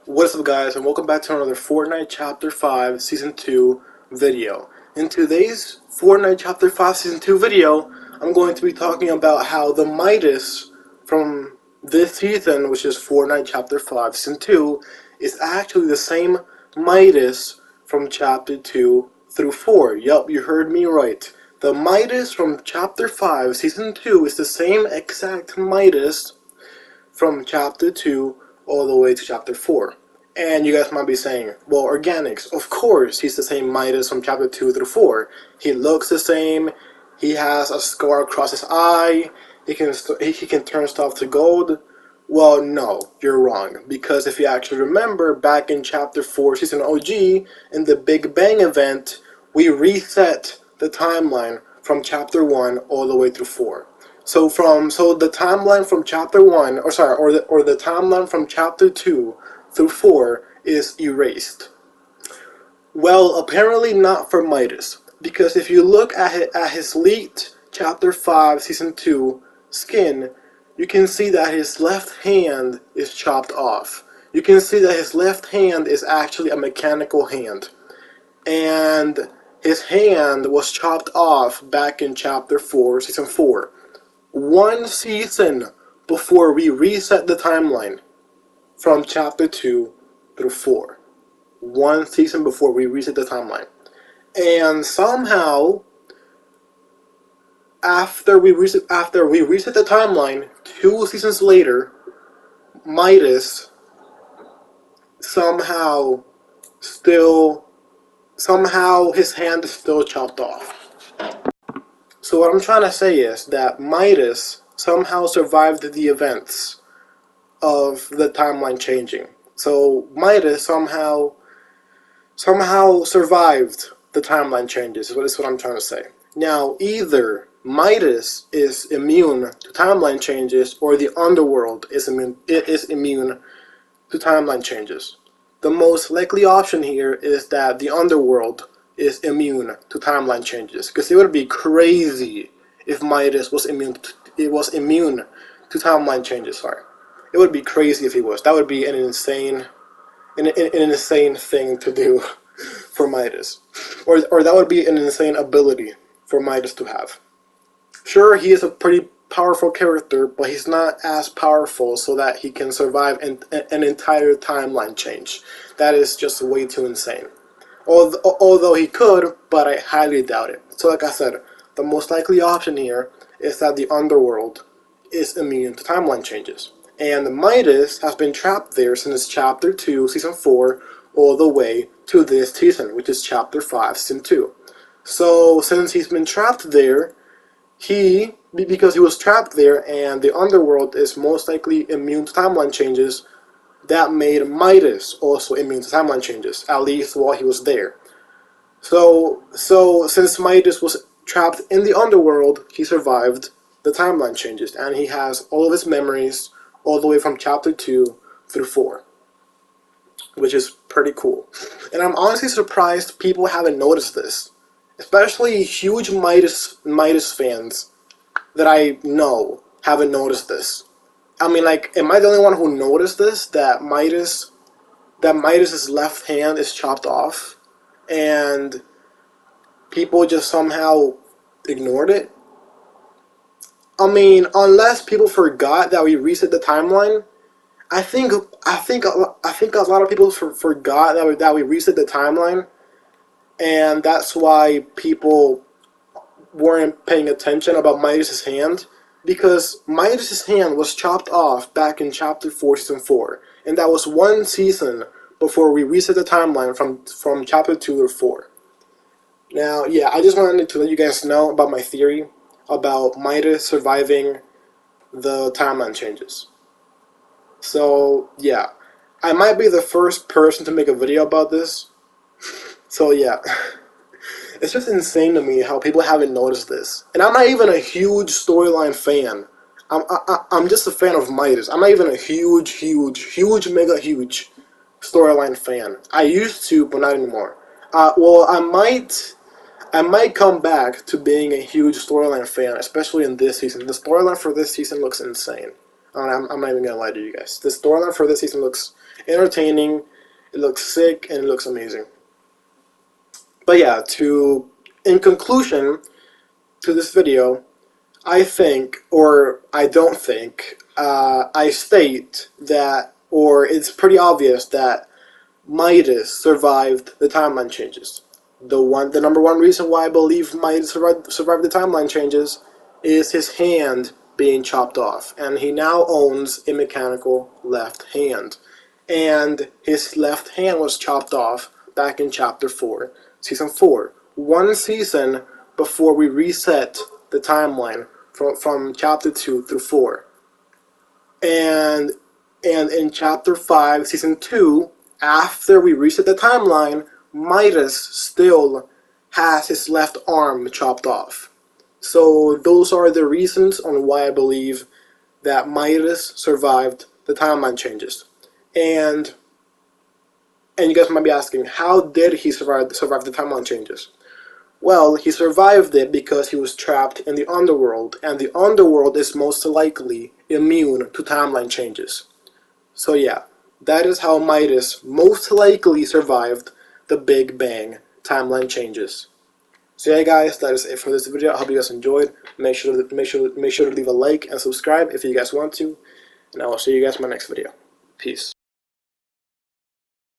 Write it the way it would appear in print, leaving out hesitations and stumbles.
What's up guys, and welcome back to another Fortnite Chapter 5 Season 2 video. In today's Fortnite Chapter 5 Season 2 video, I'm going to be talking about how the Midas from this season, which is Fortnite Chapter 5 Season 2, is actually the same Midas from Chapter 2 through 4. Yup, you heard me right. The Midas from Chapter 5 Season 2 is the same exact Midas from Chapter 2 all the way to Chapter 4. And you guys might be saying, well, organics, of course he's the same Midas from Chapter 2 through 4. He looks the same, he has a scar across his eye, he can turn stuff to gold. Well, no, you're wrong, because if you actually remember, back in Chapter 4 Season OG, in the Big Bang event, we reset the timeline from Chapter 1 all the way through 4. So the timeline from Chapter 1, or the timeline from Chapter 2 through 4 is erased. Well, apparently not for Midas, because if you look at his leaked Chapter 5 Season 2 skin, you can see that his left hand is chopped off. You can see that his left hand is actually a mechanical hand. And his hand was chopped off back in Chapter 4 Season 4. One season before we reset the timeline from Chapter 2 through 4. One season before we reset the timeline. And somehow, after we reset the timeline, 2 seasons later, Midas somehow his hand is still chopped off. So what I'm trying to say is that Midas somehow survived the events of the timeline changing. So Midas somehow survived the timeline changes, is what I'm trying to say. Now, either Midas is immune to timeline changes, or the underworld is immune to timeline changes. The most likely option here is that the underworld is immune to timeline changes, because it would be crazy if Midas was immune to timeline changes. Sorry, it would be crazy if he was. That would be an insane thing to do for Midas, or that would be an insane ability for Midas to have. Sure, he is a pretty powerful character, but he's not as powerful so that he can survive an entire timeline change. That is just way too insane. Although he could, but I highly doubt it. So like I said, the most likely option here is that the underworld is immune to timeline changes. And Midas has been trapped there since Chapter 2, Season 4, all the way to this season, which is Chapter 5, Season 2. So since he's been trapped there, because he was trapped there and the underworld is most likely immune to timeline changes, that made Midas also immune to timeline changes, at least while he was there. So since Midas was trapped in the underworld, he survived the timeline changes, and he has all of his memories all the way from Chapter 2 through 4, which is pretty cool. And I'm honestly surprised people haven't noticed this, especially huge Midas fans that I know haven't noticed this. I mean, like, am I the only one who noticed this? That Midas's left hand is chopped off, and people just somehow ignored it? I mean, unless people forgot that we reset the timeline, I think a lot of people forgot that we reset the timeline, and that's why people weren't paying attention about Midas's hand. Because Midas's hand was chopped off back in Chapter 4, Season 4, and that was one season before we reset the timeline from Chapter 2 or 4. Now, yeah, I just wanted to let you guys know about my theory about Midas surviving the timeline changes. So, yeah, I might be the first person to make a video about this. So, yeah. It's just insane to me how people haven't noticed this. And I'm not even a huge storyline fan. I'm just a fan of Midas. I'm not even a huge, mega huge storyline fan. I used to, but not anymore. Well, I might come back to being a huge storyline fan, especially in this season. The storyline for this season looks insane. I'm not even gonna lie to you guys. The storyline for this season looks entertaining, it looks sick, and it looks amazing. But yeah, in conclusion to this video, I think, or I don't think, I state that, or it's pretty obvious that Midas survived the timeline changes. The number one reason why I believe Midas survived the timeline changes is his hand being chopped off, and he now owns a mechanical left hand. And his left hand was chopped off back in Chapter 4, Season 4. One season before we reset the timeline from Chapter 2 through 4. And in Chapter 5, Season 2, after we reset the timeline, Midas still has his left arm chopped off. So those are the reasons on why I believe that Midas survived the timeline changes. And you guys might be asking, how did he survive the timeline changes? Well, he survived it because he was trapped in the underworld, and the underworld is most likely immune to timeline changes. So yeah, that is how Midas most likely survived the Big Bang timeline changes. So yeah, guys, that is it for this video. I hope you guys enjoyed. Make sure to leave a like and subscribe if you guys want to, and I will see you guys in my next video. Peace.